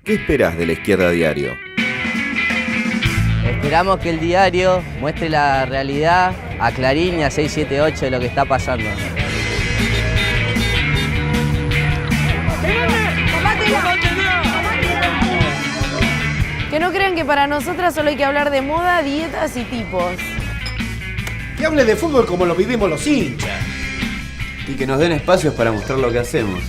¿Qué esperás de La Izquierda Diario? Esperamos que el diario muestre la realidad a Clarín y a 678 de lo que está pasando. Que no crean que para nosotras solo hay que hablar de moda, dietas y tipos. Que hable de fútbol como lo vivimos los hinchas. Y que nos den espacios para mostrar lo que hacemos.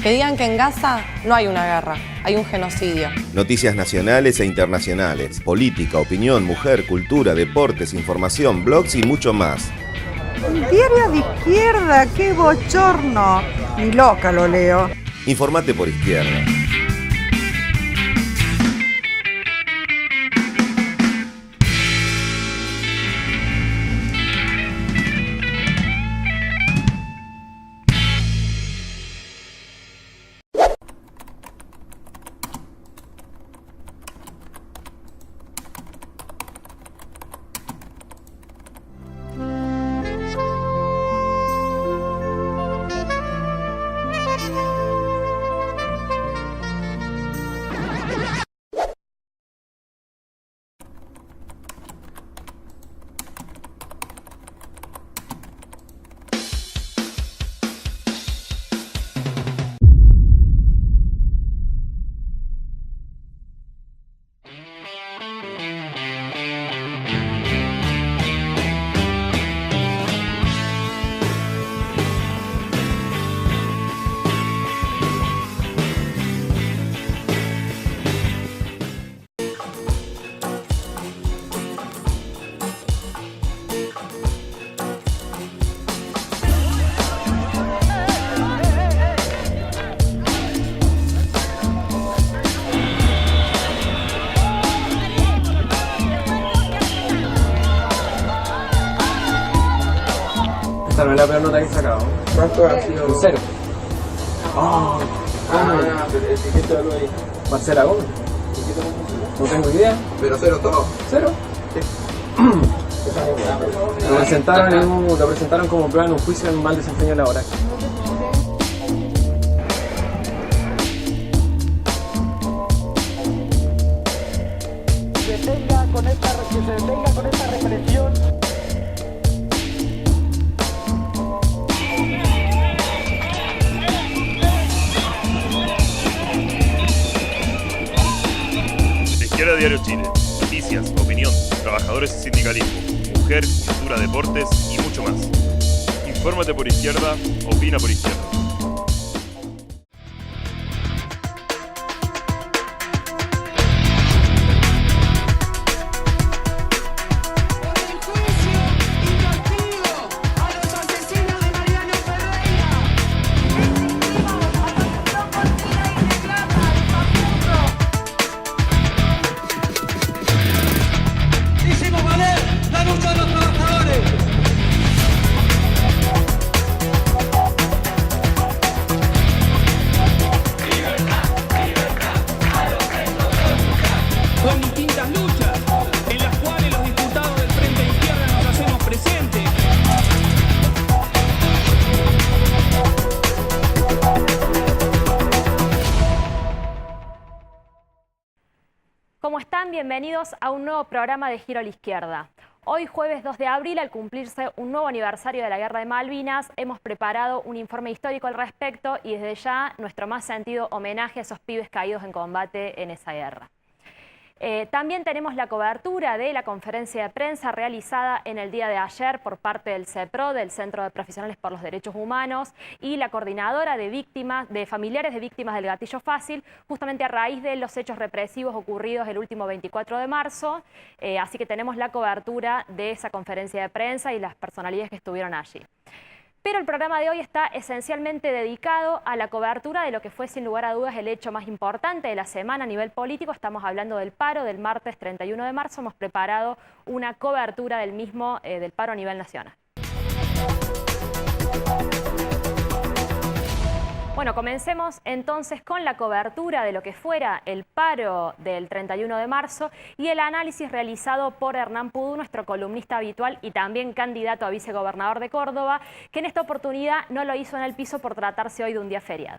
Que digan que en Gaza no hay una guerra, hay un genocidio. Noticias nacionales e internacionales, política, opinión, mujer, cultura, deportes, información, blogs y mucho más. Diario de Izquierda, qué bochorno. Ni loca lo leo. Informate por Izquierda. Esta no es la peor nota que he sacado. ¿Cuánto ha sido? Un 0. Oh, ¿qué te ahí? Marcela Gómez. No tengo idea. ¿Pero 0 todo? 0. Sí. Lo presentaron como prueba en un juicio en mal desempeño laboral. Que se detenga con esta represión. Izquierda Diario Chile, noticias, opinión, trabajadores y sindicalismo, mujer, cultura, deportes y mucho más. Infórmate por Izquierda, opina por Izquierda. Con distintas luchas en las cuales los diputados del Frente de Izquierda nos hacemos presentes. ¿Cómo están? Bienvenidos a un nuevo programa de Giro a la Izquierda. Hoy, jueves 2 de abril, al cumplirse un nuevo aniversario de la Guerra de Malvinas, hemos preparado un informe histórico al respecto y desde ya nuestro más sentido homenaje a esos pibes caídos en combate en esa guerra. También tenemos la cobertura de la conferencia de prensa realizada en el día de ayer por parte del CEPRO, del Centro de Profesionales por los Derechos Humanos, y la coordinadora de familiares de víctimas del gatillo fácil, justamente a raíz de los hechos represivos ocurridos el último 24 de marzo. Así que tenemos la cobertura de esa conferencia de prensa y las personalidades que estuvieron allí. Pero el programa de hoy está esencialmente dedicado a la cobertura de lo que fue sin lugar a dudas el hecho más importante de la semana a nivel político. Estamos hablando del paro del martes 31 de marzo. Hemos preparado una cobertura del mismo, del paro a nivel nacional. Bueno, comencemos entonces con la cobertura de lo que fuera el paro del 31 de marzo y el análisis realizado por Hernán Pudú, nuestro columnista habitual y también candidato a vicegobernador de Córdoba, que en esta oportunidad no lo hizo en el piso por tratarse hoy de un día feriado.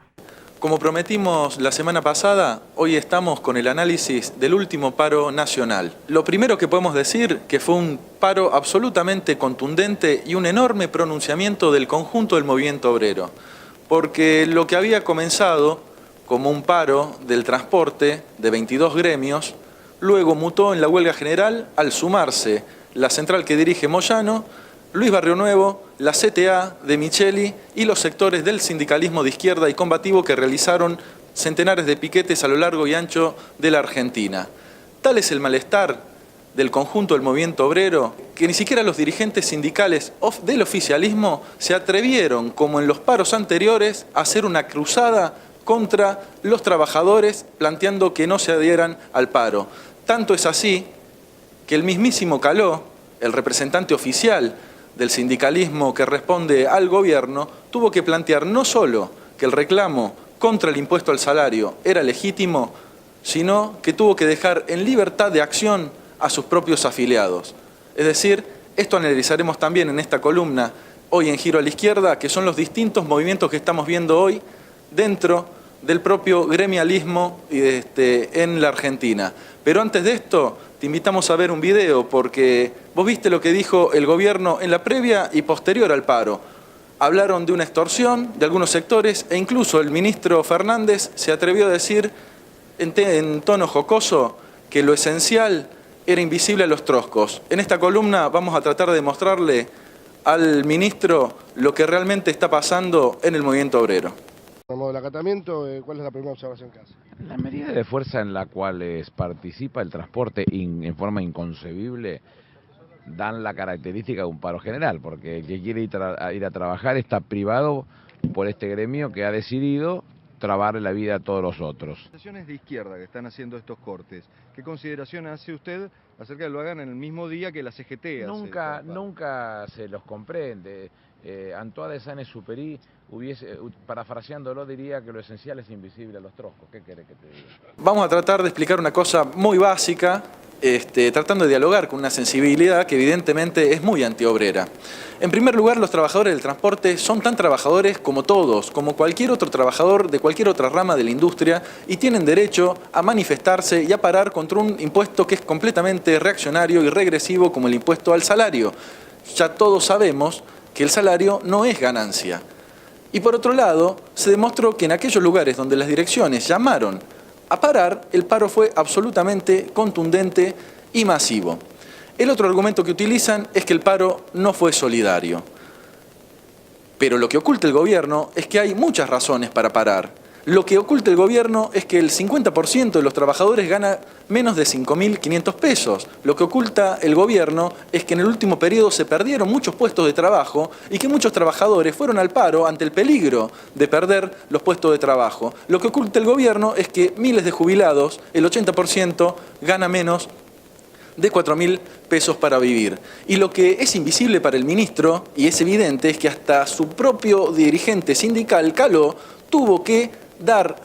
Como prometimos la semana pasada, hoy estamos con el análisis del último paro nacional. Lo primero que podemos decir que fue un paro absolutamente contundente y un enorme pronunciamiento del conjunto del movimiento obrero, porque lo que había comenzado como un paro del transporte de 22 gremios, luego mutó en la huelga general al sumarse la central que dirige Moyano, Luis Barrio Nuevo, la CTA de Micheli y los sectores del sindicalismo de izquierda y combativo que realizaron centenares de piquetes a lo largo y ancho de la Argentina. Tal es el malestar del conjunto del movimiento obrero que ni siquiera los dirigentes sindicales del oficialismo se atrevieron, como en los paros anteriores, a hacer una cruzada contra los trabajadores planteando que no se adhieran al paro. Tanto es así que el mismísimo Caló, el representante oficial del sindicalismo que responde al gobierno, tuvo que plantear no solo que el reclamo contra el impuesto al salario era legítimo, sino que tuvo que dejar en libertad de acción a sus propios afiliados. Es decir, esto analizaremos también en esta columna, hoy en Giro a la Izquierda, que son los distintos movimientos que estamos viendo hoy dentro del propio gremialismo en la Argentina. Pero antes de esto, te invitamos a ver un video, porque vos viste lo que dijo el gobierno en la previa y posterior al paro. Hablaron de una extorsión de algunos sectores e incluso el ministro Fernández se atrevió a decir en tono jocoso que lo esencial era invisible a los troscos. En esta columna vamos a tratar de mostrarle al ministro lo que realmente está pasando en el movimiento obrero. Como del acatamiento, ¿cuál es la primera observación que hace? La medida de fuerza en la cual participa el transporte en forma inconcebible dan la característica de un paro general, porque el que quiere ir a trabajar está privado por este gremio que ha decidido trabarle la vida a todos los otros. Las organizaciones de izquierda que están haciendo estos cortes, ¿qué consideración hace usted acerca de que lo hagan en el mismo día que la CGT hace? Nunca se los comprende. Antoine de Saint-Exupéry, parafraseándolo, diría que lo esencial es invisible a los troscos. ¿Qué querés que te diga? Vamos a tratar de explicar una cosa muy básica, tratando de dialogar con una sensibilidad que evidentemente es muy antiobrera. En primer lugar, los trabajadores del transporte son tan trabajadores como todos, como cualquier otro trabajador de cualquier otra rama de la industria, y tienen derecho a manifestarse y a parar contra un impuesto que es completamente reaccionario y regresivo como el impuesto al salario. Ya todos sabemos que el salario no es ganancia. Y por otro lado, se demostró que en aquellos lugares donde las direcciones llamaron a parar, el paro fue absolutamente contundente y masivo. El otro argumento que utilizan es que el paro no fue solidario. Pero lo que oculta el gobierno es que hay muchas razones para parar. Lo que oculta el gobierno es que el 50% de los trabajadores gana menos de 5.500 pesos. Lo que oculta el gobierno es que en el último periodo se perdieron muchos puestos de trabajo y que muchos trabajadores fueron al paro ante el peligro de perder los puestos de trabajo. Lo que oculta el gobierno es que miles de jubilados, el 80%, gana menos de 4.000 pesos para vivir. Y lo que es invisible para el ministro, y es evidente, es que hasta su propio dirigente sindical, Caló, tuvo que dar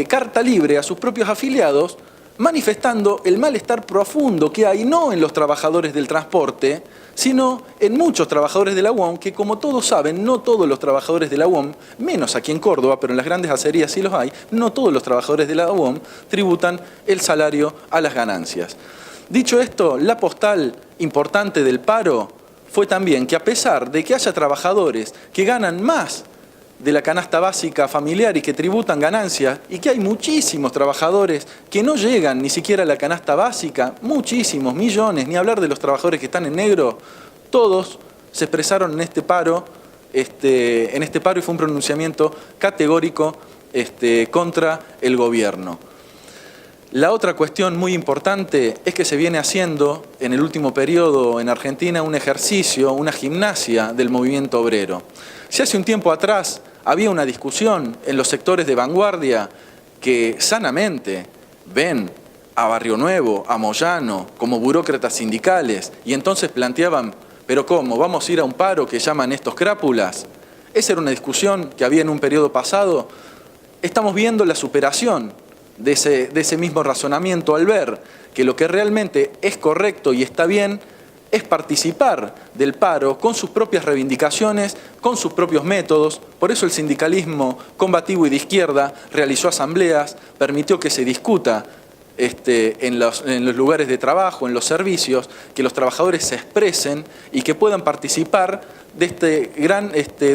carta libre a sus propios afiliados, manifestando el malestar profundo que hay no en los trabajadores del transporte, sino en muchos trabajadores de la UOM, que como todos saben, no todos los trabajadores de la UOM, menos aquí en Córdoba, pero en las grandes acerías sí los hay, no todos los trabajadores de la UOM tributan el salario a las ganancias. Dicho esto, la postal importante del paro fue también que a pesar de que haya trabajadores que ganan más de la canasta básica familiar y que tributan ganancias, y que hay muchísimos trabajadores que no llegan ni siquiera a la canasta básica, muchísimos, millones, ni hablar de los trabajadores que están en negro, todos se expresaron en este paro, y fue un pronunciamiento categórico contra el gobierno. La otra cuestión muy importante es que se viene haciendo en el último periodo en Argentina un ejercicio, una gimnasia del movimiento obrero. Si hace un tiempo atrás había una discusión en los sectores de vanguardia que sanamente ven a Barrio Nuevo, a Moyano, como burócratas sindicales, y entonces planteaban, ¿pero cómo? ¿Vamos a ir a un paro que llaman estos crápulas? Esa era una discusión que había en un periodo pasado. Estamos viendo la superación de ese mismo razonamiento al ver que lo que realmente es correcto y está bien es participar del paro con sus propias reivindicaciones, con sus propios métodos. Por eso el sindicalismo combativo y de izquierda realizó asambleas, permitió que se discuta en los lugares de trabajo, en los servicios, que los trabajadores se expresen y que puedan participar de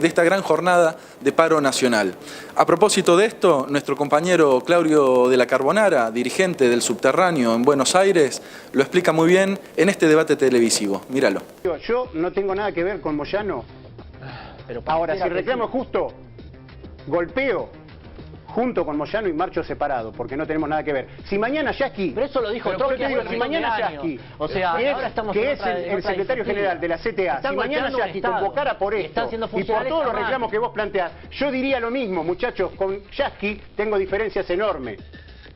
esta gran jornada de paro nacional. A propósito de esto, nuestro compañero Claudio de la Carbonara, dirigente del Subterráneo en Buenos Aires, lo explica muy bien en este debate televisivo. Míralo. Yo no tengo nada que ver con Moyano. Ahora, si reclamo justo, golpeo junto con Moyano y marcho separado, porque no tenemos nada que ver. Si mañana Yasky... Pero eso lo dijo Trotsky hace si mañana Yasky, o sea, ahora estamos que es el secretario general de la CTA, si mañana Yasky convocara por esto y por todos los reclamos que vos planteás, yo diría lo mismo, muchachos, con Yasky tengo diferencias enormes.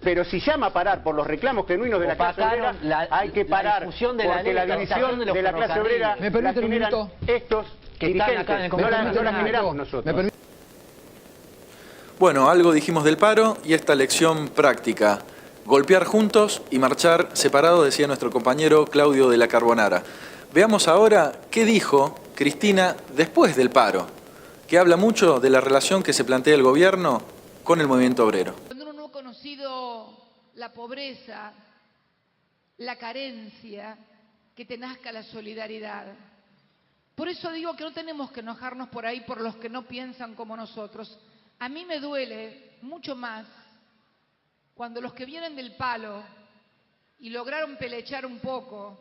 Pero si llama a parar por los reclamos genuinos de la clase obrera, hay que parar, porque la división de la clase obrera la generan estos dirigentes, no la generamos nosotros. Bueno, algo dijimos del paro y esta lección práctica. Golpear juntos y marchar separados, decía nuestro compañero Claudio de la Carbonara. Veamos ahora qué dijo Cristina después del paro, que habla mucho de la relación que se plantea el gobierno con el movimiento obrero. Cuando uno no ha conocido la pobreza, la carencia, que te nazca la solidaridad. Por eso digo que no tenemos que enojarnos por ahí por los que no piensan como nosotros. A mí me duele mucho más cuando los que vienen del palo y lograron pelechar un poco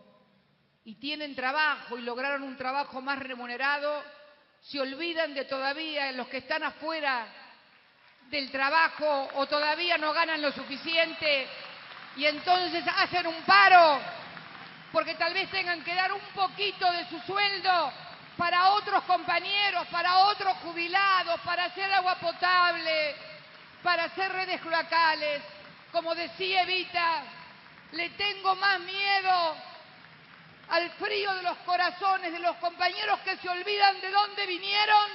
y tienen trabajo y lograron un trabajo más remunerado, se olvidan de todavía los que están afuera del trabajo o todavía no ganan lo suficiente y entonces hacen un paro porque tal vez tengan que dar un poquito de su sueldo para otros compañeros, para otros jubilados, para hacer agua potable, para hacer redes cloacales. Como decía Evita, le tengo más miedo al frío de los corazones de los compañeros que se olvidan de dónde vinieron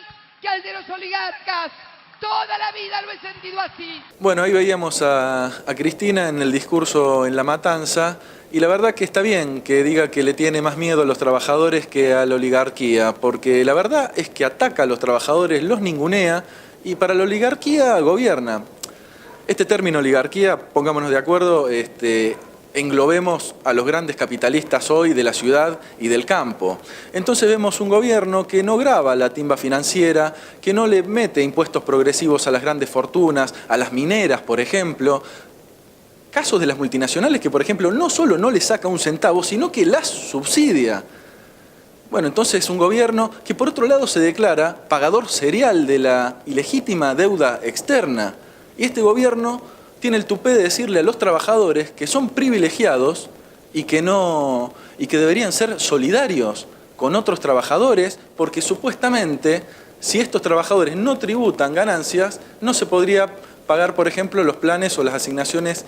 que al de los oligarcas. Toda la vida lo he sentido así. Bueno, ahí veíamos a Cristina en el discurso en La Matanza. Y la verdad que está bien que diga que le tiene más miedo a los trabajadores que a la oligarquía, porque la verdad es que ataca a los trabajadores, los ningunea y para la oligarquía gobierna. Este término oligarquía, pongámonos de acuerdo, englobemos a los grandes capitalistas hoy de la ciudad y del campo. Entonces vemos un gobierno que no grava la timba financiera, que no le mete impuestos progresivos a las grandes fortunas, a las mineras, por ejemplo. Casos de las multinacionales que, por ejemplo, no solo no le saca un centavo, sino que las subsidia. Bueno, entonces un gobierno que por otro lado se declara pagador serial de la ilegítima deuda externa. Y este gobierno tiene el tupé de decirle a los trabajadores que son privilegiados y que deberían ser solidarios con otros trabajadores, porque supuestamente si estos trabajadores no tributan ganancias, no se podría pagar, por ejemplo, los planes o las asignaciones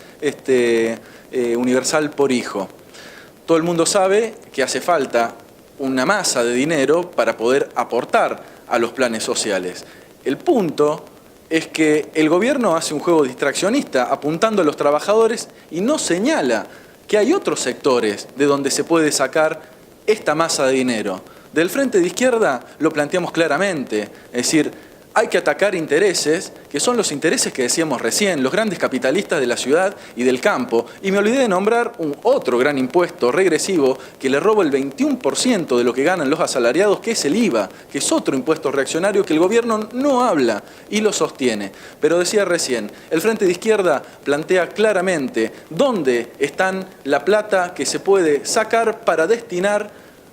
universal por hijo. Todo el mundo sabe que hace falta una masa de dinero para poder aportar a los planes sociales. El punto es que el gobierno hace un juego distraccionista apuntando a los trabajadores y no señala que hay otros sectores de donde se puede sacar esta masa de dinero. Del Frente de Izquierda lo planteamos claramente, es decir, hay que atacar intereses, que son los intereses que decíamos recién, los grandes capitalistas de la ciudad y del campo. Y me olvidé de nombrar otro gran impuesto regresivo que le roba el 21% de lo que ganan los asalariados, que es el IVA, que es otro impuesto reaccionario que el gobierno no habla y lo sostiene. Pero decía recién, el Frente de Izquierda plantea claramente dónde está la plata que se puede sacar para destinar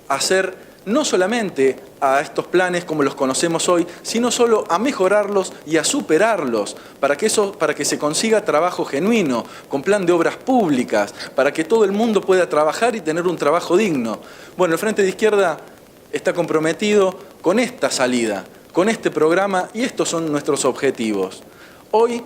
a hacer no solamente a estos planes como los conocemos hoy, sino solo a mejorarlos y a superarlos, para que se consiga trabajo genuino, con plan de obras públicas, para que todo el mundo pueda trabajar y tener un trabajo digno. Bueno, el Frente de Izquierda está comprometido con esta salida, con este programa, y estos son nuestros objetivos. Hoy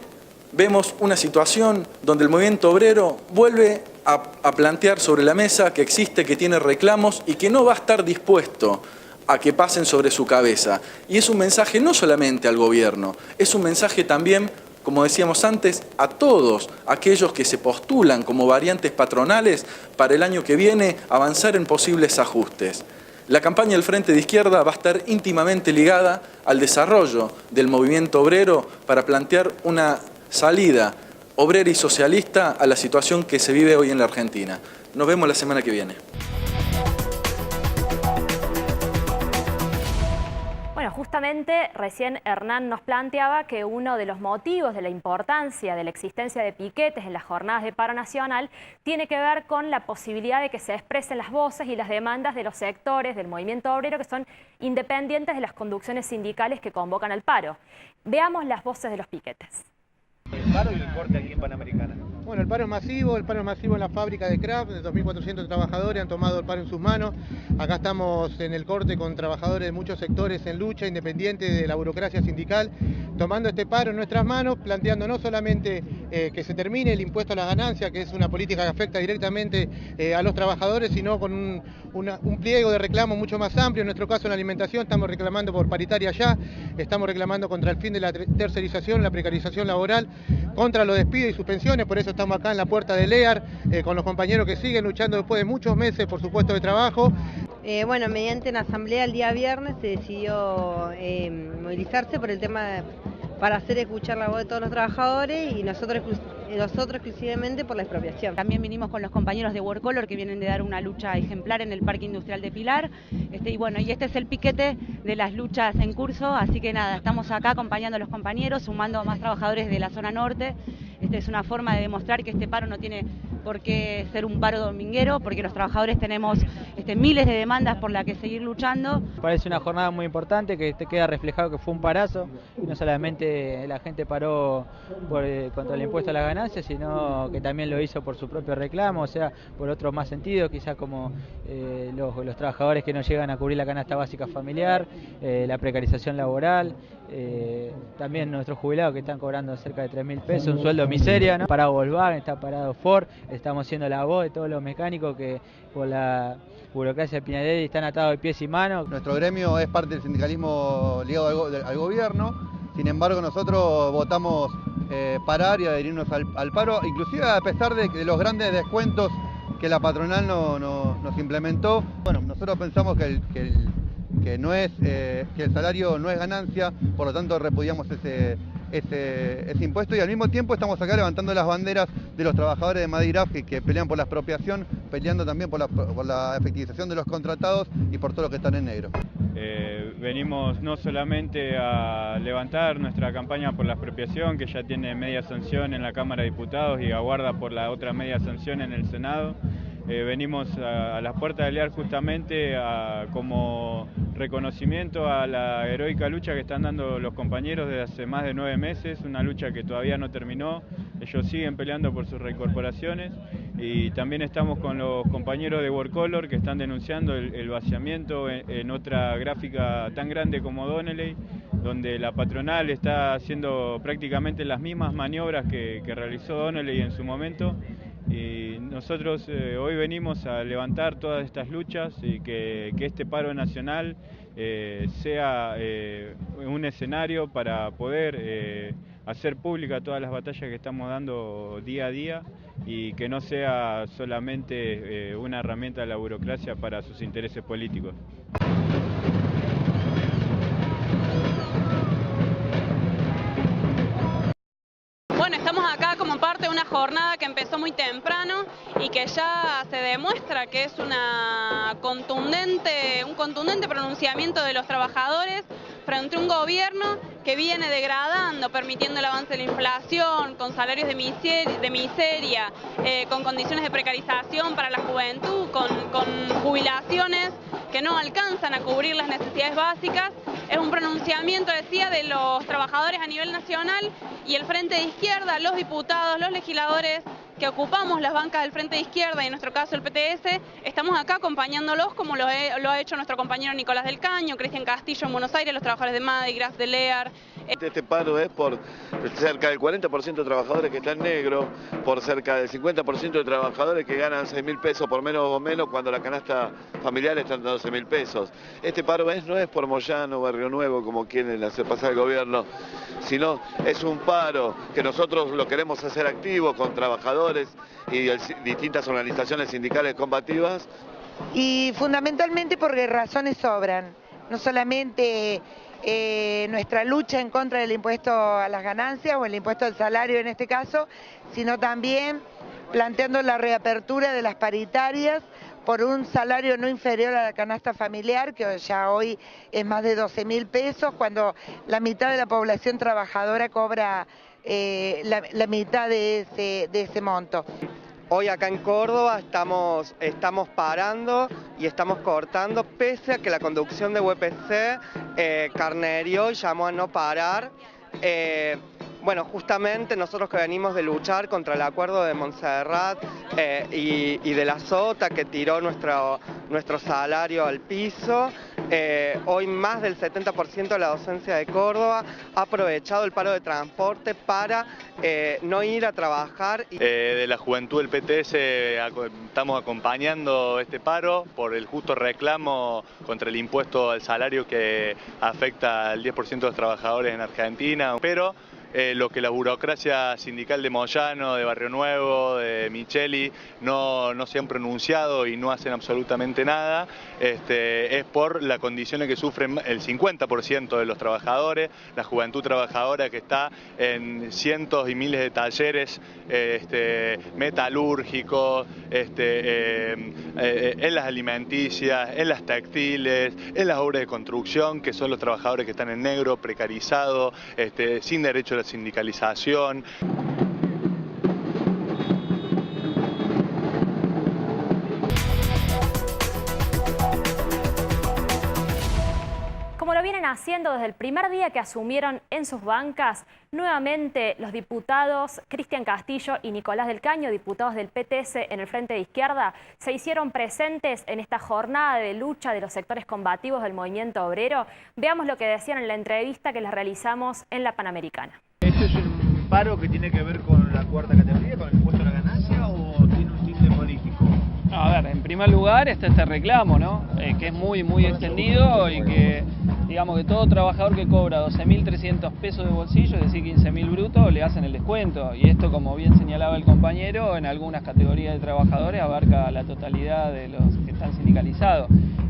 vemos una situación donde el movimiento obrero vuelve a plantear sobre la mesa que existe, que tiene reclamos y que no va a estar dispuesto a que pasen sobre su cabeza. Y es un mensaje no solamente al gobierno, es un mensaje también como decíamos antes, a todos aquellos que se postulan como variantes patronales para el año que viene avanzar en posibles ajustes. La campaña del Frente de Izquierda va a estar íntimamente ligada al desarrollo del movimiento obrero para plantear una salida obrera y socialista a la situación que se vive hoy en la Argentina. Nos vemos la semana que viene. Bueno, justamente recién Hernán nos planteaba que uno de los motivos de la importancia de la existencia de piquetes en las jornadas de paro nacional tiene que ver con la posibilidad de que se expresen las voces y las demandas de los sectores del movimiento obrero que son independientes de las conducciones sindicales que convocan al paro. Veamos las voces de los piquetes. El paro y el corte aquí en Panamericana. Bueno, el paro es masivo en la fábrica de Kraft, de 2.400 trabajadores han tomado el paro en sus manos. Acá estamos en el corte con trabajadores de muchos sectores en lucha, independiente de la burocracia sindical, tomando este paro en nuestras manos, planteando no solamente que se termine el impuesto a las ganancias, que es una política que afecta directamente a los trabajadores, sino con un pliego de reclamo mucho más amplio. En nuestro caso, en la alimentación, estamos reclamando por paritaria ya, estamos reclamando contra el fin de la tercerización, la precarización laboral, contra los despidos y suspensiones. Por eso estamos acá en la puerta de LEAR con los compañeros que siguen luchando después de muchos meses por su puesto de trabajo. Bueno, mediante una asamblea el día viernes se decidió movilizarse por el tema para hacer escuchar la voz de todos los trabajadores y nosotros exclusivamente por la expropiación. También vinimos con los compañeros de WorkColor que vienen de dar una lucha ejemplar en el Parque Industrial de Pilar. Y este es el piquete de las luchas en curso, así que nada, estamos acá acompañando a los compañeros, sumando a más trabajadores de la zona norte. Es una forma de demostrar que este paro no tiene por qué ser un paro dominguero, porque los trabajadores tenemos miles de demandas por las que seguir luchando. Parece una jornada muy importante que queda reflejado que fue un parazo, y no solamente la gente paró contra el impuesto a las ganancias, sino que también lo hizo por su propio reclamo, o sea, por otros más sentidos, quizás como los trabajadores que no llegan a cubrir la canasta básica familiar, la precarización laboral, también nuestros jubilados que están cobrando cerca de 3.000 pesos, un sueldo miseria, ¿no? Parado Volkswagen, está parado Ford, estamos siendo la voz de todos los mecánicos que por la burocracia de Pinarelli están atados de pies y manos. Nuestro gremio es parte del sindicalismo ligado al gobierno, sin embargo nosotros votamos parar y adherirnos al paro, inclusive a pesar de los grandes descuentos que la patronal nos implementó. Bueno, nosotros pensamos que el salario no es ganancia, por lo tanto repudiamos ese impuesto, y al mismo tiempo estamos acá levantando las banderas de los trabajadores de Madigraf que pelean por la expropiación, peleando también por la efectivización de los contratados y por todo lo que están en negro. Venimos no solamente a levantar nuestra campaña por la expropiación, que ya tiene media sanción en la Cámara de Diputados y aguarda por la otra media sanción en el Senado. Venimos a las puertas de LEAR justamente como reconocimiento a la heroica lucha que están dando los compañeros desde hace más de 9 meses, una lucha que todavía no terminó. Ellos siguen peleando por sus reincorporaciones, y también estamos con los compañeros de WorkColor que están denunciando el vaciamiento en otra gráfica tan grande como Donnelley, donde la patronal está haciendo prácticamente las mismas maniobras que realizó Donnelley en su momento. Y nosotros hoy venimos a levantar todas estas luchas y que este paro nacional sea un escenario para poder hacer pública todas las batallas que estamos dando día a día, y que no sea solamente una herramienta de la burocracia para sus intereses políticos. Bueno, estamos acá como parte de una jornada que empezó muy temprano y que ya se demuestra que es un contundente pronunciamiento de los trabajadores frente a un gobierno que viene degradando, permitiendo el avance de la inflación, con salarios de miseria, con condiciones de precarización para la juventud, con jubilaciones que no alcanzan a cubrir las necesidades básicas. Es un pronunciamiento, decía, de los trabajadores a nivel nacional, y el Frente de Izquierda, los diputados, los legisladores que ocupamos las bancas del Frente de Izquierda y en nuestro caso el PTS, estamos acá acompañándolos como lo ha hecho nuestro compañero Nicolás del Caño, Cristian Castillo en Buenos Aires, los trabajadores de MADI, Graf de Lear. Este paro es por cerca del 40% de trabajadores que están negros, por cerca del 50% de trabajadores que ganan 6.000 pesos por menos o menos cuando la canasta familiar está en 12.000 pesos. Este paro no es por Moyano, Barrio Nuevo, como quieren hacer pasar el gobierno, sino es un paro que nosotros lo queremos hacer activo con trabajadores y distintas organizaciones sindicales combativas. Y fundamentalmente porque razones sobran, no solamente nuestra lucha en contra del impuesto a las ganancias o el impuesto al salario en este caso, sino también planteando la reapertura de las paritarias por un salario no inferior a la canasta familiar, que ya hoy es más de 12.000 pesos, cuando la mitad de la población trabajadora cobra la mitad de ese monto. Hoy acá en Córdoba estamos parando y estamos cortando, pese a que la conducción de UPC carnerió y llamó a no parar. Bueno, justamente nosotros que venimos de luchar contra el acuerdo de Montserrat y de la Sota que tiró nuestro salario al piso, hoy más del 70% de la docencia de Córdoba ha aprovechado el paro de transporte para no ir a trabajar. De la juventud del PTS estamos acompañando este paro por el justo reclamo contra el impuesto al salario que afecta al 10% de los trabajadores en Argentina, pero lo que la burocracia sindical de Moyano, de Barrio Nuevo, de Micheli no se han pronunciado y no hacen absolutamente nada, es por las condiciones que sufren el 50% de los trabajadores, la juventud trabajadora que está en cientos y miles de talleres metalúrgicos, en las alimenticias, en las textiles, en las obras de construcción, que son los trabajadores que están en negro, precarizados, sin derecho a la sindicalización. Como lo vienen haciendo desde el primer día que asumieron en sus bancas, nuevamente los diputados Cristian Castillo y Nicolás del Caño, diputados del PTS en el Frente de Izquierda, se hicieron presentes en esta jornada de lucha de los sectores combativos del movimiento obrero. Veamos lo que decían en la entrevista que les realizamos en la Panamericana. ¿Este es un paro que tiene que ver con la cuarta categoría, con el impuesto a la ganancia, o tiene un tinte político? A ver, en primer lugar está este reclamo, ¿no? Que es muy extendido y que, digamos que todo trabajador que cobra 12.300 pesos de bolsillo, es decir, 15.000 brutos, le hacen el descuento. Y esto, como bien señalaba el compañero, en algunas categorías de trabajadores abarca la totalidad de los que están sindicalizados.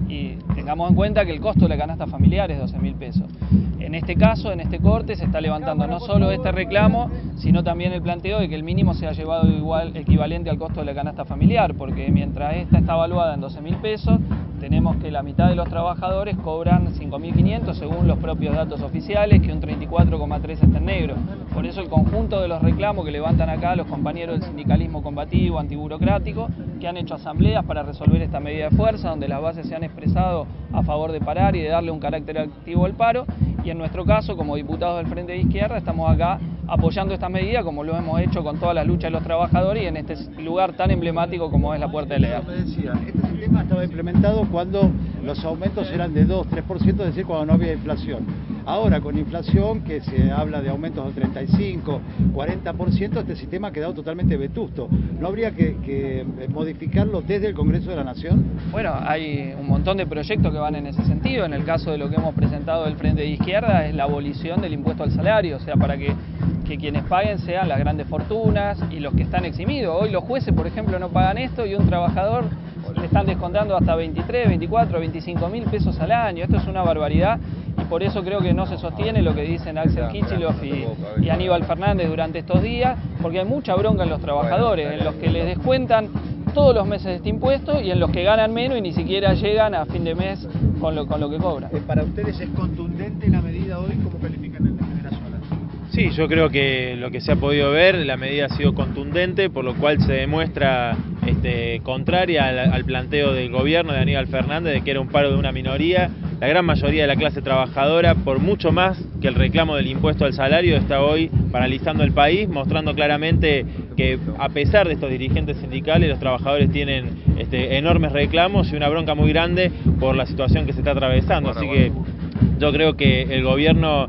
Y tengamos en cuenta que el costo de la canasta familiar es 12.000 pesos. En este caso, en este corte, se está levantando no solo este reclamo, sino también el planteo de que el mínimo sea llevado equivalente al costo de la canasta familiar, porque mientras esta está evaluada en 12.000 pesos, tenemos que la mitad de los trabajadores cobran 5.500 según los propios datos oficiales, que un 34,3 está en negro. Por eso el conjunto de los reclamos que levantan acá los compañeros del sindicalismo combativo, antiburocrático, que han hecho asambleas para resolver esta medida de fuerza, donde las bases se han expresado a favor de parar y de darle un carácter activo al paro, y en nuestro caso, como diputados del Frente de Izquierda, estamos acá apoyando esta medida, como lo hemos hecho con todas las luchas de los trabajadores y en este lugar tan emblemático como es la Puerta de Lear. Este sistema estaba implementado cuando los aumentos eran de 2-3%, es decir, cuando no había inflación. Ahora, con inflación, que se habla de aumentos del 35-40%, este sistema ha quedado totalmente vetusto. ¿No habría que modificarlo desde el Congreso de la Nación? Bueno, hay un montón de proyectos que van en ese sentido. En el caso de lo que hemos presentado del Frente de Izquierda es la abolición del impuesto al salario, o sea, para que quienes paguen sean las grandes fortunas y los que están eximidos. Hoy los jueces, por ejemplo, no pagan esto y un trabajador le están descontando hasta 23, 24, 25.000 pesos al año. Esto es una barbaridad y por eso creo que no se sostiene lo que dicen Axel Kicillof y Aníbal Fernández durante estos días, porque hay mucha bronca en los trabajadores, en los que les descuentan todos los meses este impuesto y en los que ganan menos y ni siquiera llegan a fin de mes con lo que cobran. ¿Para ustedes es contundente la medida hoy? ¿Cómo califican en primera zona? Sí, yo creo que lo que se ha podido ver, la medida ha sido contundente, por lo cual se demuestra contraria al planteo del gobierno de Aníbal Fernández de que era un paro de una minoría. La gran mayoría de la clase trabajadora, por mucho más que el reclamo del impuesto al salario, está hoy paralizando el país, mostrando claramente que a pesar de estos dirigentes sindicales, los trabajadores tienen enormes reclamos y una bronca muy grande por la situación que se está atravesando. Así que yo creo que el gobierno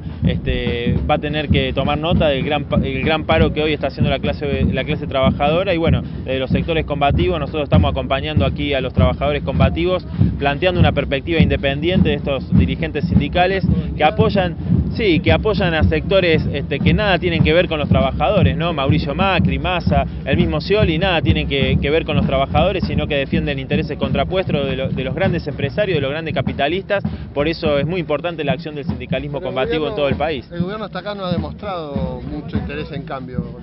va a tener que tomar nota del gran paro que hoy está haciendo la clase trabajadora, y bueno, de los sectores combativos nosotros estamos acompañando aquí a los trabajadores combativos, planteando una perspectiva independiente de estos dirigentes sindicales que apoyan a sectores que nada tienen que ver con los trabajadores, ¿no? Mauricio Macri, Massa, el mismo Scioli, nada tienen que ver con los trabajadores, sino que defienden intereses contrapuestos de los grandes empresarios, de los grandes capitalistas. Por eso es muy importante la acción del sindicalismo combativo en todo el país. El gobierno hasta acá no ha demostrado mucho interés en cambio.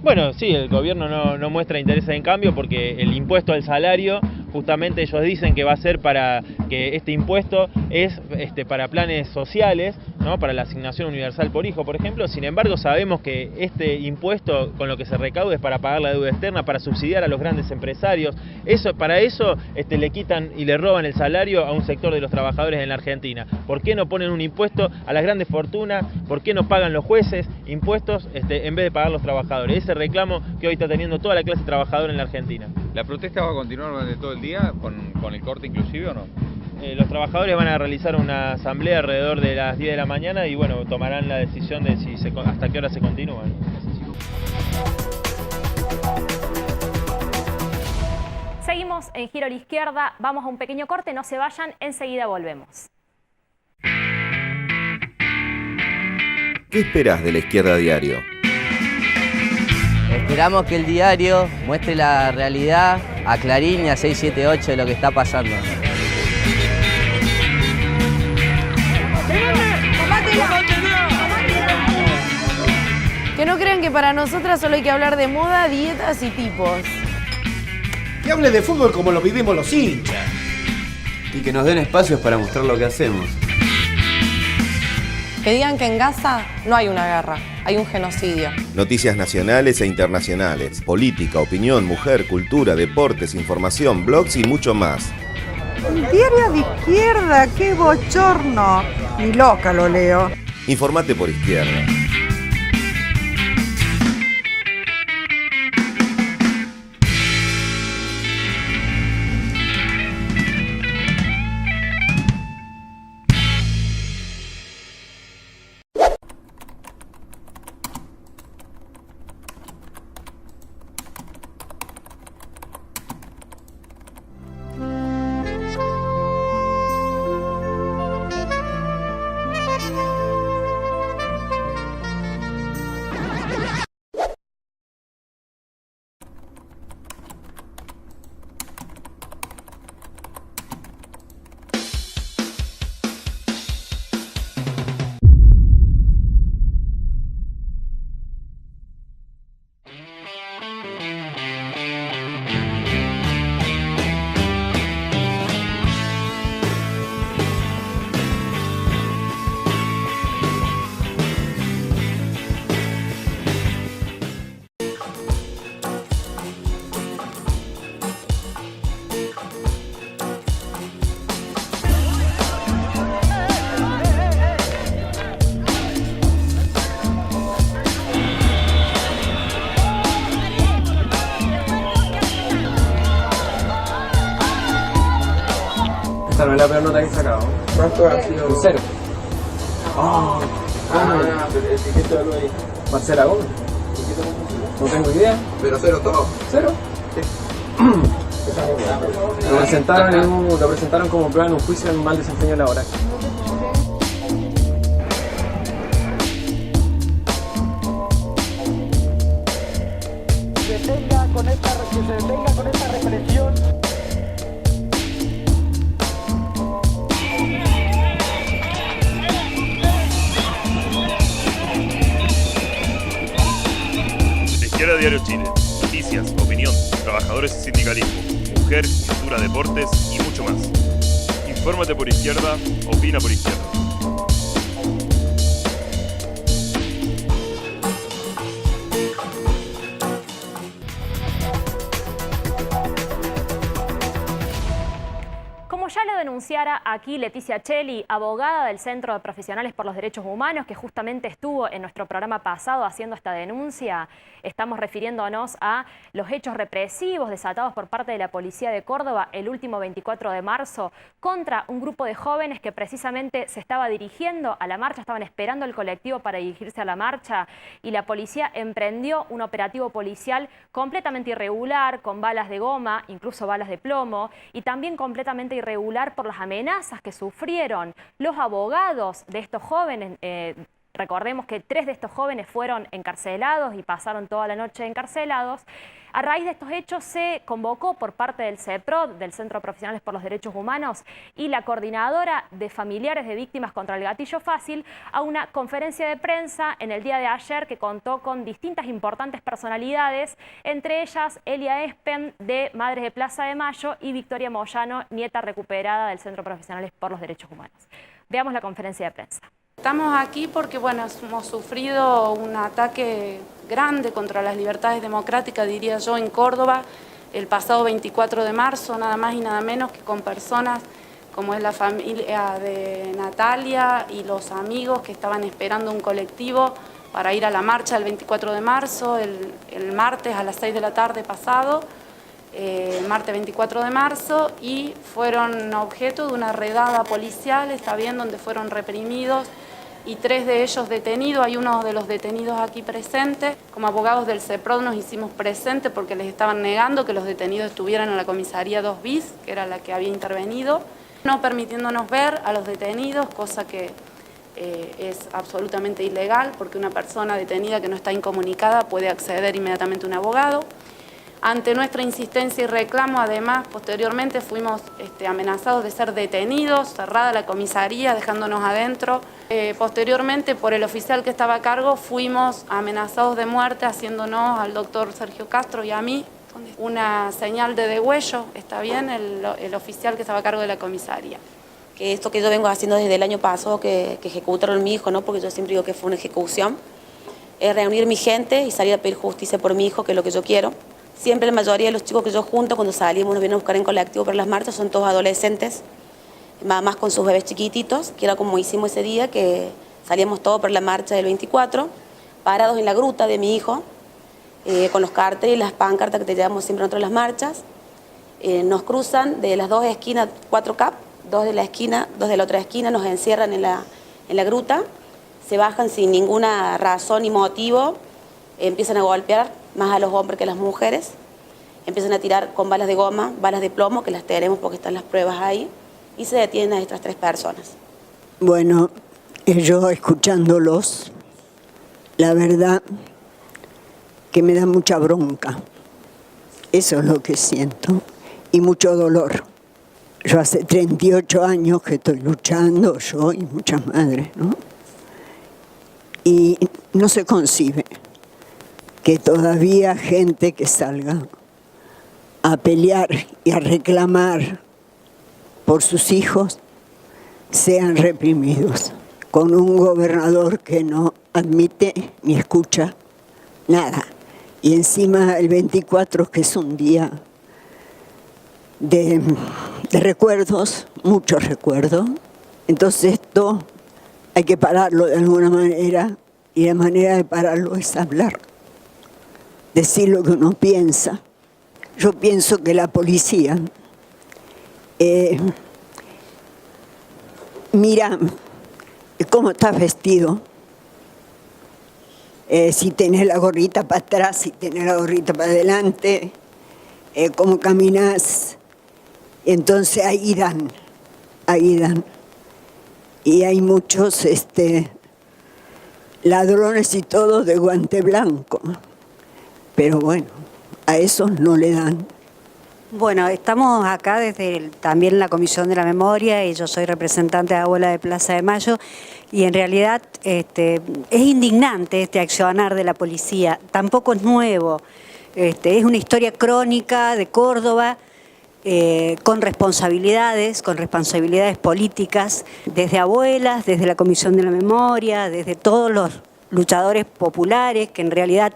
Bueno, sí, el gobierno no muestra interés en cambio porque el impuesto al salario, justamente ellos dicen que va a ser para que este impuesto es para planes sociales, ¿no? Para la asignación universal por hijo, por ejemplo. Sin embargo, sabemos que este impuesto con lo que se recaude es para pagar la deuda externa, para subsidiar a los grandes empresarios. Para eso le quitan y le roban el salario a un sector de los trabajadores en la Argentina. ¿Por qué no ponen un impuesto a las grandes fortunas? ¿Por qué no pagan los jueces impuestos en vez de pagar los trabajadores? Ese reclamo que hoy está teniendo toda la clase trabajadora en la Argentina. ¿La protesta va a continuar durante todo el día con el corte inclusive o no? Los trabajadores van a realizar una asamblea alrededor de las 10 de la mañana y bueno, tomarán la decisión de hasta qué hora se continúan. Seguimos en Giro a la Izquierda, vamos a un pequeño corte, no se vayan, enseguida volvemos. ¿Qué esperás de La Izquierda Diario? Esperamos que el diario muestre la realidad a Clarín y a 678 de lo que está pasando. Que no crean que para nosotras solo hay que hablar de moda, dietas y tipos. Que hable de fútbol como lo vivimos los hinchas. Y que nos den espacios para mostrar lo que hacemos. Que digan que en Gaza no hay una guerra, hay un genocidio. Noticias nacionales e internacionales, política, opinión, mujer, cultura, deportes, información, blogs y mucho más. El diario de Izquierda, qué bochorno. Ni loca lo leo. Informate por Izquierda. Esta no es la peor nota que he sacado. ¿Cuánto ha sido? Un 0. Etiqueta algo ahí. Marcela Gómez. No tengo idea. Pero 0 todo. ¿0? Sí. Lo presentaron como prueba en un juicio en mal desempeño laboral. Que se detenga con esta represión. Izquierda Diario Chile, noticias, opinión, trabajadores y sindicalismo, mujer, cultura, deportes y mucho más. Infórmate por Izquierda, opina por Izquierda. Como ya lo anunciara aquí Leticia Cheli, abogada del Centro de Profesionales por los Derechos Humanos, que justamente estuvo en nuestro programa pasado haciendo esta denuncia. Estamos refiriéndonos a los hechos represivos desatados por parte de la Policía de Córdoba el último 24 de marzo contra un grupo de jóvenes que precisamente se estaba dirigiendo a la marcha, estaban esperando el colectivo para dirigirse a la marcha, y la policía emprendió un operativo policial completamente irregular, con balas de goma, incluso balas de plomo, y también completamente irregular por las amenazas que sufrieron los abogados de estos jóvenes. Recordemos que 3 de estos jóvenes fueron encarcelados y pasaron toda la noche encarcelados. A raíz de estos hechos se convocó por parte del CEPROD, del Centro de Profesionales por los Derechos Humanos, y la coordinadora de familiares de víctimas contra el gatillo fácil a una conferencia de prensa en el día de ayer que contó con distintas importantes personalidades, entre ellas Elia Espen de Madres de Plaza de Mayo y Victoria Moyano, nieta recuperada del Centro de Profesionales por los Derechos Humanos. Veamos la conferencia de prensa. Estamos aquí porque hemos sufrido un ataque grande contra las libertades democráticas, diría yo, en Córdoba, el pasado 24 de marzo, nada más y nada menos que con personas como es la familia de Natalia y los amigos que estaban esperando un colectivo para ir a la marcha el 24 de marzo, el martes a las 6 de la tarde pasado, martes 24 de marzo, y fueron objeto de una redada policial, está bien, donde fueron reprimidos y 3 de ellos detenidos. Hay uno de los detenidos aquí presente. Como abogados del CEPROD nos hicimos presentes porque les estaban negando que los detenidos estuvieran en la comisaría 2 bis, que era la que había intervenido, no permitiéndonos ver a los detenidos, cosa que es absolutamente ilegal, porque una persona detenida que no está incomunicada puede acceder inmediatamente a un abogado. Ante nuestra insistencia y reclamo, además, posteriormente fuimos amenazados de ser detenidos, cerrada la comisaría, dejándonos adentro. Posteriormente, por el oficial que estaba a cargo, fuimos amenazados de muerte, haciéndonos al doctor Sergio Castro y a mí una señal de degüello, está bien, el oficial que estaba a cargo de la comisaría. Que esto que yo vengo haciendo desde el año pasado, que ejecutaron a mi hijo, ¿no? Porque yo siempre digo que fue una ejecución, es reunir mi gente y salir a pedir justicia por mi hijo, que es lo que yo quiero. Siempre la mayoría de los chicos que yo junto, cuando salimos, nos vienen a buscar en colectivo para las marchas, son todos adolescentes, mamás con sus bebés chiquititos, que era como hicimos ese día, que salíamos todos por la marcha del 24, parados en la gruta de mi hijo, con los carteles y las pancartas que te llevamos siempre nosotros en las marchas. Nos cruzan de las 2 esquinas 4 CAP, 2 de la esquina, 2 de la otra esquina, nos encierran en la gruta, se bajan sin ninguna razón ni motivo, empiezan a golpear más a los hombres que a las mujeres, empiezan a tirar con balas de goma, balas de plomo, que las tenemos porque están las pruebas ahí, y se detienen a estas 3 personas. Bueno, yo escuchándolos, la verdad que me da mucha bronca, eso es lo que siento, y mucho dolor. Yo hace 38 años que estoy luchando, yo y muchas madres, ¿no? Y no se concibe que todavía gente que salga a pelear y a reclamar por sus hijos sean reprimidos, con un gobernador que no admite ni escucha nada. Y encima el 24, que es un día de recuerdos, muchos recuerdos, entonces esto hay que pararlo de alguna manera, y la manera de pararlo es hablar. Decir lo que uno piensa. Yo pienso que la policía mira cómo estás vestido, si tenés la gorrita para atrás, si tenés la gorrita para adelante, cómo caminas. Entonces ahí dan. Y hay muchos ladrones y todo de guante blanco. Pero bueno, a esos no le dan. Bueno, estamos acá desde también la Comisión de la Memoria, y yo soy representante de Abuela de Plaza de Mayo, y en realidad es indignante este accionar de la policía, tampoco es nuevo, es una historia crónica de Córdoba, con responsabilidades políticas, desde abuelas, desde la Comisión de la Memoria, desde todos los luchadores populares que en realidad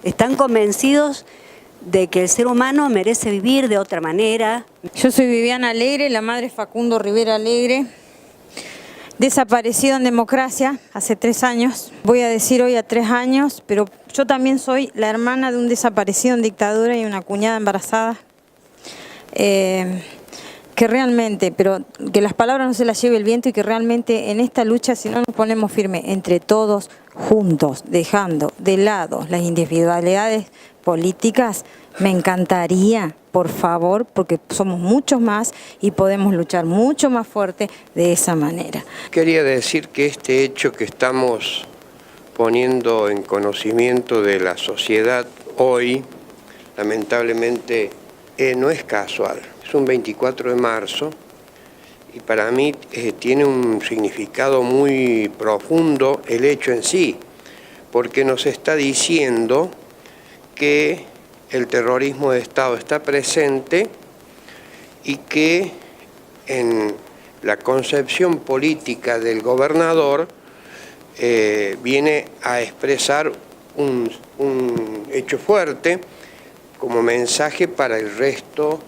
están convencidos de que el ser humano merece vivir de otra manera. Yo soy Viviana Alegre, la madre Facundo Rivera Alegre, desaparecido en democracia hace 3 años. Voy a decir hoy a 3 años, pero yo también soy la hermana de un desaparecido en dictadura y una cuñada embarazada. Que realmente, pero que las palabras no se las lleve el viento y que realmente en esta lucha, si no nos ponemos firmes entre todos juntos, dejando de lado las individualidades políticas, me encantaría, por favor, porque somos muchos más y podemos luchar mucho más fuerte de esa manera. Quería decir que este hecho que estamos poniendo en conocimiento de la sociedad hoy, lamentablemente, no es casual. Es un 24 de marzo y para mí tiene un significado muy profundo el hecho en sí, porque nos está diciendo que el terrorismo de Estado está presente y que en la concepción política del gobernador viene a expresar un hecho fuerte como mensaje para el resto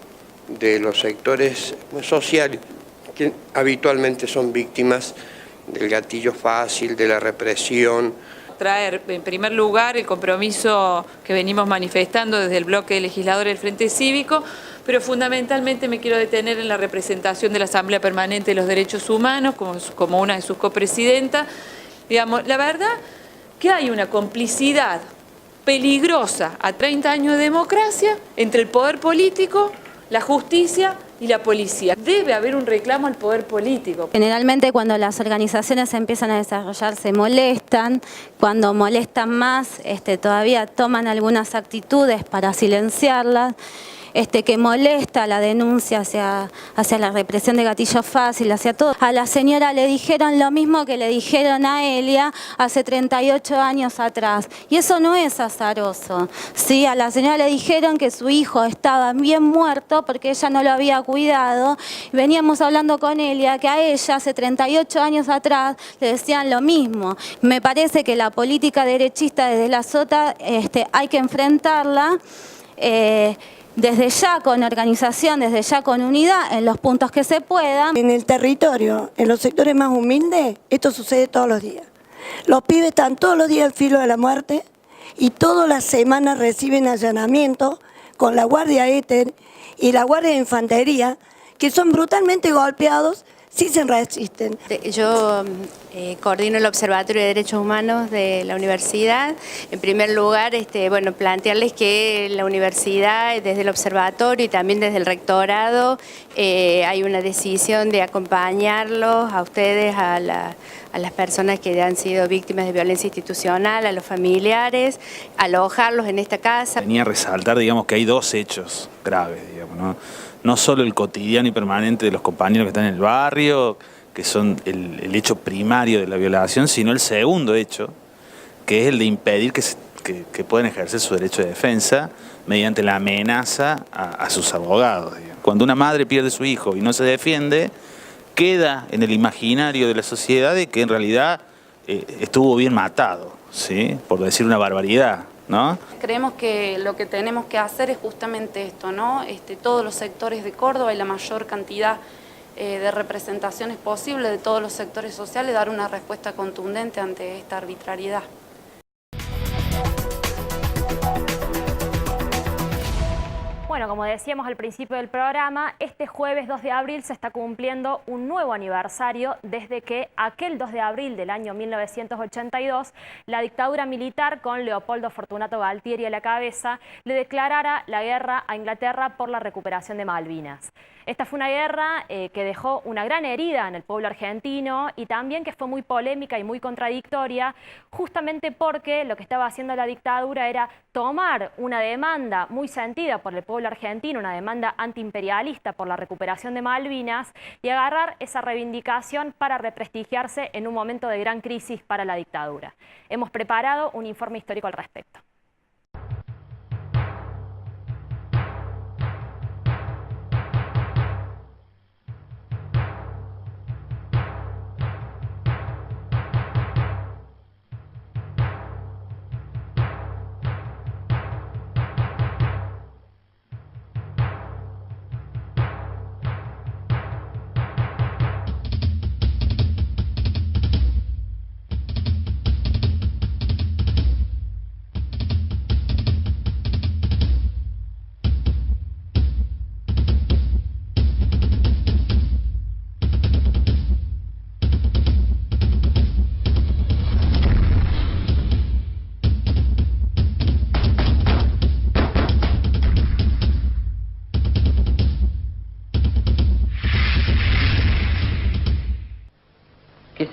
de los sectores sociales que habitualmente son víctimas del gatillo fácil, de la represión. Traer en primer lugar el compromiso que venimos manifestando desde el bloque de legisladores del Frente Cívico, pero fundamentalmente me quiero detener en la representación de la Asamblea Permanente de los Derechos Humanos como una de sus copresidentas. Digamos, la verdad que hay una complicidad peligrosa a 30 años de democracia entre el poder político, la justicia y la policía. Debe haber un reclamo al poder político. Generalmente cuando las organizaciones empiezan a desarrollar se molestan, cuando molestan más todavía toman algunas actitudes para silenciarlas. Que molesta la denuncia hacia la represión de gatillo fácil, hacia todo. A la señora le dijeron lo mismo que le dijeron a Elia hace 38 años atrás. Y eso no es azaroso. ¿Sí? A la señora le dijeron que su hijo estaba bien muerto porque ella no lo había cuidado. Veníamos hablando con Elia que a ella hace 38 años atrás le decían lo mismo. Me parece que la política derechista desde la SOTA hay que enfrentarla. Desde ya con organización, desde ya con unidad, en los puntos que se puedan. En el territorio, en los sectores más humildes, esto sucede todos los días. Los pibes están todos los días al filo de la muerte y todas las semanas reciben allanamientos con la Guardia Éter y la Guardia de Infantería, que son brutalmente golpeados si se resisten. Yo coordino el Observatorio de Derechos Humanos de la universidad. En primer lugar, plantearles que la universidad, desde el observatorio y también desde el rectorado, hay una decisión de acompañarlos a ustedes, a las personas que han sido víctimas de violencia institucional, a los familiares, alojarlos en esta casa. Venía a resaltar, digamos, que hay 2 hechos graves, digamos, ¿no? No solo el cotidiano y permanente de los compañeros que están en el barrio, que son el hecho primario de la violación, sino el segundo hecho, que es el de impedir que puedan ejercer su derecho de defensa mediante la amenaza a sus abogados. Digamos. Cuando una madre pierde a su hijo y no se defiende, queda en el imaginario de la sociedad de que en realidad estuvo bien matado, ¿sí? Por decir una barbaridad, ¿no? Creemos que lo que tenemos que hacer es justamente esto, ¿no? Todos los sectores de Córdoba y la mayor cantidad de representaciones posibles de todos los sectores sociales, dar una respuesta contundente ante esta arbitrariedad. Bueno, como decíamos al principio del programa, este jueves 2 de abril se está cumpliendo un nuevo aniversario desde que aquel 2 de abril del año 1982 la dictadura militar con Leopoldo Fortunato Galtieri a la cabeza le declarara la guerra a Inglaterra por la recuperación de Malvinas. Esta fue una guerra que dejó una gran herida en el pueblo argentino y también que fue muy polémica y muy contradictoria, justamente porque lo que estaba haciendo la dictadura era tomar una demanda muy sentida por el pueblo argentino, una demanda antiimperialista por la recuperación de Malvinas, y agarrar esa reivindicación para represtigiarse en un momento de gran crisis para la dictadura. Hemos preparado un informe histórico al respecto.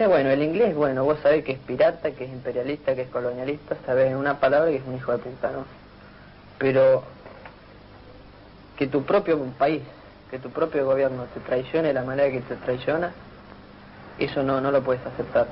decía, bueno, el inglés, bueno, vos sabés que es pirata, que es imperialista, que es colonialista, sabés en una palabra que es un hijo de puta, ¿no? Pero que tu propio país, que tu propio gobierno te traicione de la manera que te traiciona, eso no lo puedes aceptar.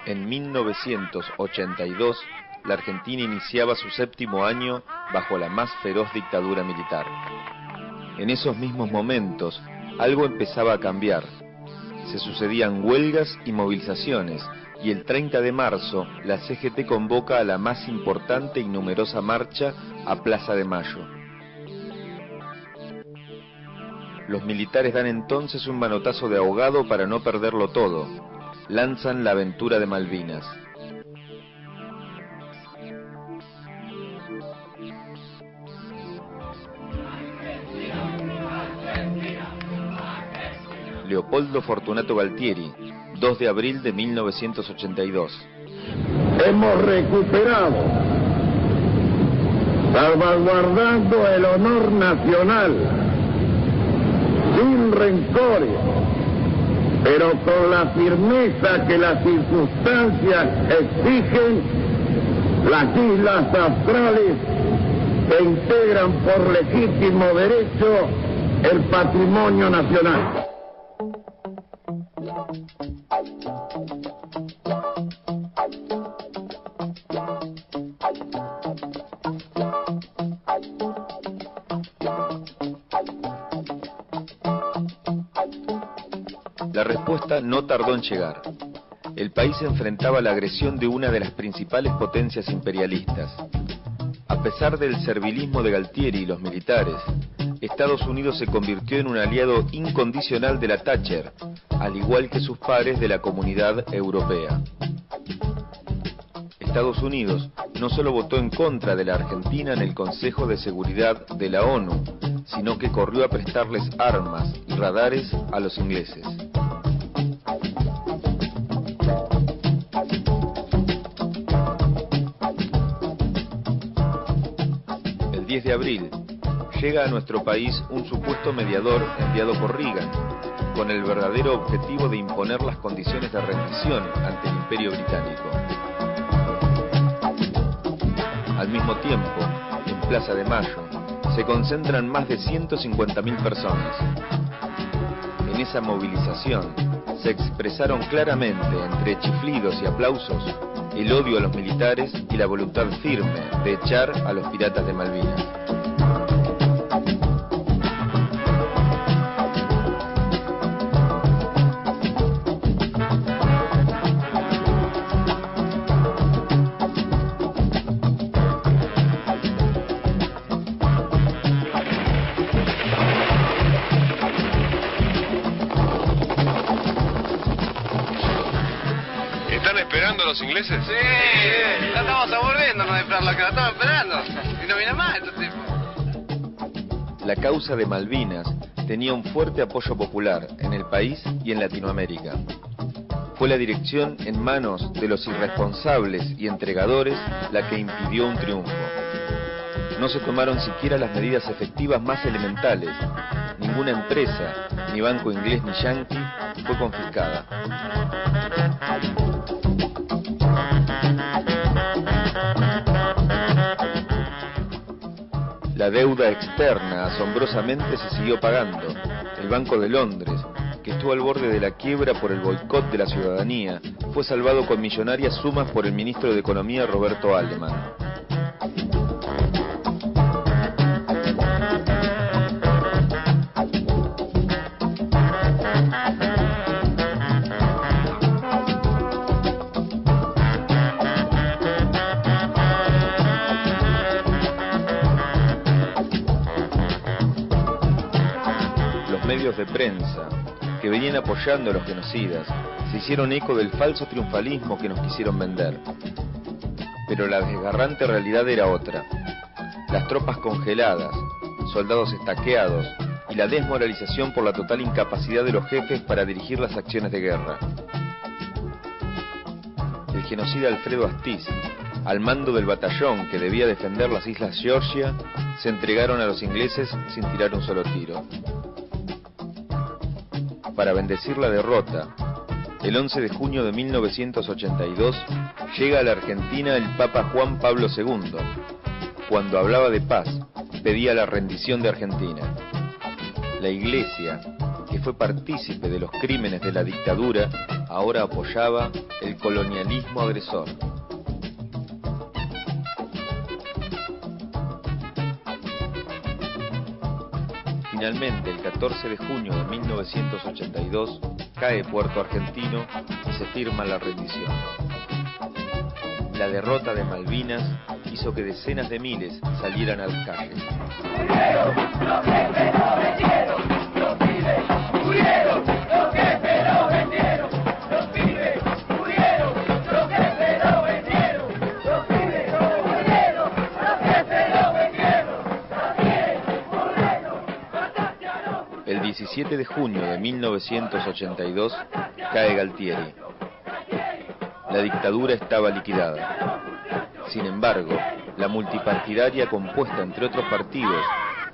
En 1982, la Argentina iniciaba su 7º año bajo la más feroz dictadura militar. En esos mismos momentos, algo empezaba a cambiar. Se sucedían huelgas y movilizaciones, y el 30 de marzo, la CGT convoca a la más importante y numerosa marcha a Plaza de Mayo. Los militares dan entonces un manotazo de ahogado para no perderlo todo. Lanzan la aventura de Malvinas. Leopoldo Fortunato Galtieri, 2 de abril de 1982. Hemos recuperado, salvaguardando el honor nacional, sin rencores, pero con la firmeza que las circunstancias exigen, las islas australes que integran por legítimo derecho el patrimonio nacional. La respuesta no tardó en llegar. El país enfrentaba la agresión de una de las principales potencias imperialistas. A pesar del servilismo de Galtieri y los militares, Estados Unidos se convirtió en un aliado incondicional de la Thatcher, al igual que sus pares de la Comunidad Europea. Estados Unidos no solo votó en contra de la Argentina en el Consejo de Seguridad de la ONU, sino que corrió a prestarles armas y radares a los ingleses. El 10 de abril, llega a nuestro país un supuesto mediador enviado por Reagan, con el verdadero objetivo de imponer las condiciones de rendición ante el Imperio Británico. Al mismo tiempo, en Plaza de Mayo, se concentran más de 150.000 personas. En esa movilización, se expresaron claramente, entre chiflidos y aplausos, el odio a los militares y la voluntad firme de echar a los piratas de Malvinas. ¿Los ingleses? Sí, ya estamos aburriéndonos de esperar lo que la estamos esperando. Y no viene más estos tipos. La causa de Malvinas tenía un fuerte apoyo popular en el país y en Latinoamérica. Fue la dirección en manos de los irresponsables y entregadores la que impidió un triunfo. No se tomaron siquiera las medidas efectivas más elementales. Ninguna empresa, ni banco inglés ni yanqui, fue confiscada. La deuda externa asombrosamente se siguió pagando. El Banco de Londres, que estuvo al borde de la quiebra por el boicot de la ciudadanía, fue salvado con millonarias sumas por el ministro de Economía Roberto Alemann. de prensa que venían apoyando a los genocidas se hicieron eco del falso triunfalismo que nos quisieron vender. Pero la desgarrante realidad era otra. Las tropas congeladas, soldados estaqueados y la desmoralización por la total incapacidad de los jefes para dirigir las acciones de guerra. El genocida Alfredo Astiz, al mando del batallón que debía defender las islas Georgia, se entregaron a los ingleses sin tirar un solo tiro. Para bendecir la derrota, el 11 de junio de 1982 llega a la Argentina el Papa Juan Pablo II. Cuando hablaba de paz, pedía la rendición de Argentina. La Iglesia, que fue partícipe de los crímenes de la dictadura, ahora apoyaba el colonialismo agresor. Finalmente, el 14 de junio de 1982, cae Puerto Argentino y se firma la rendición. La derrota de Malvinas hizo que decenas de miles salieran a las calles. El 17 de junio de 1982 cae Galtieri. La dictadura estaba liquidada. Sin embargo, la multipartidaria compuesta entre otros partidos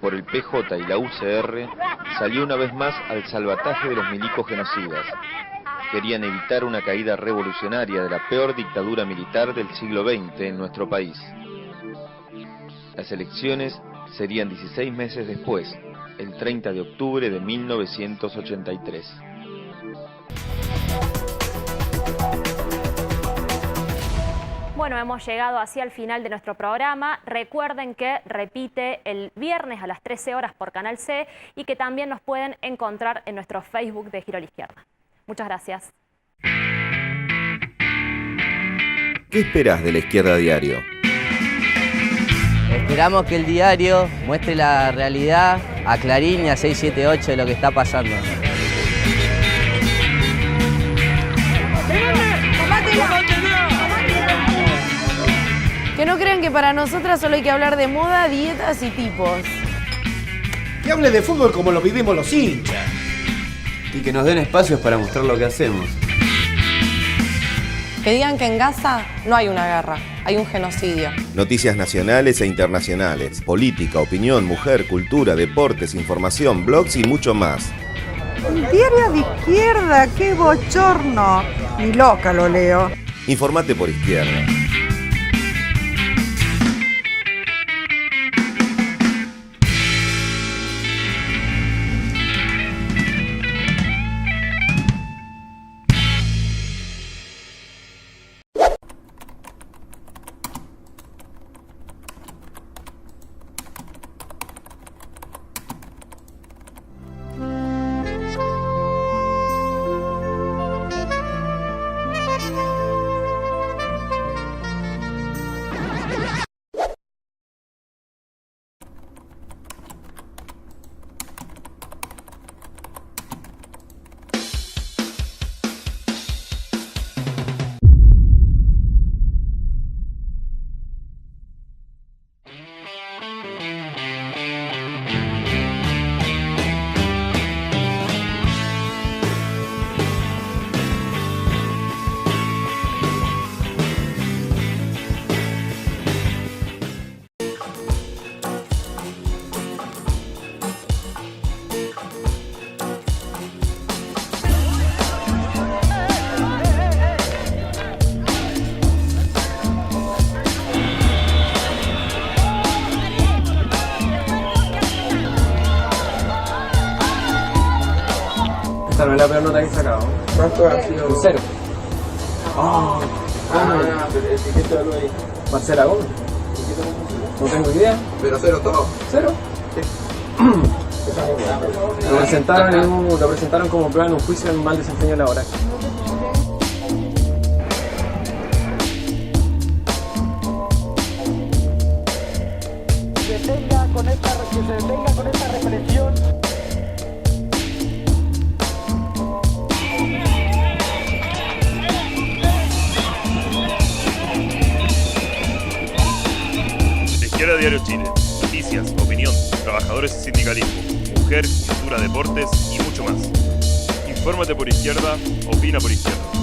por el PJ y la UCR salió una vez más al salvataje de los milicos genocidas. Querían evitar una caída revolucionaria de la peor dictadura militar del siglo XX en nuestro país. Las elecciones serían 16 meses después, el 30 de octubre de 1983. Bueno, hemos llegado así al final de nuestro programa. Recuerden que repite el viernes a las 13 horas por Canal C y que también nos pueden encontrar en nuestro Facebook de Giro a la Izquierda. Muchas gracias. ¿Qué esperás de La Izquierda Diario? Esperamos que el diario muestre la realidad a Clarín y a 678 de lo que está pasando. Que no crean que para nosotras solo hay que hablar de moda, dietas y tipos. Que hable de fútbol como lo vivimos los hinchas. Y que nos den espacios para mostrar lo que hacemos. Que digan que en Gaza no hay una guerra, hay un genocidio. Noticias nacionales e internacionales, política, opinión, mujer, cultura, deportes, información, blogs y mucho más. El diario de Izquierda, qué bochorno. Ni loca lo leo. Informate por Izquierda. Esta no es la peor nota que he sacado. ¿Cuánto ha sido? Un 0. Oh, pero etiquétalo ahí. Marcela Gómez. No tengo idea. ¿Pero 0 todo? ¿0? Sí. Lo presentaron como prueba en un juicio en mal desempeño laboral. Que se detenga con esta represión. Diario Chile. Noticias, opinión, trabajadores y sindicalismo, mujer, cultura, deportes y mucho más. Infórmate por izquierda, opina por izquierda.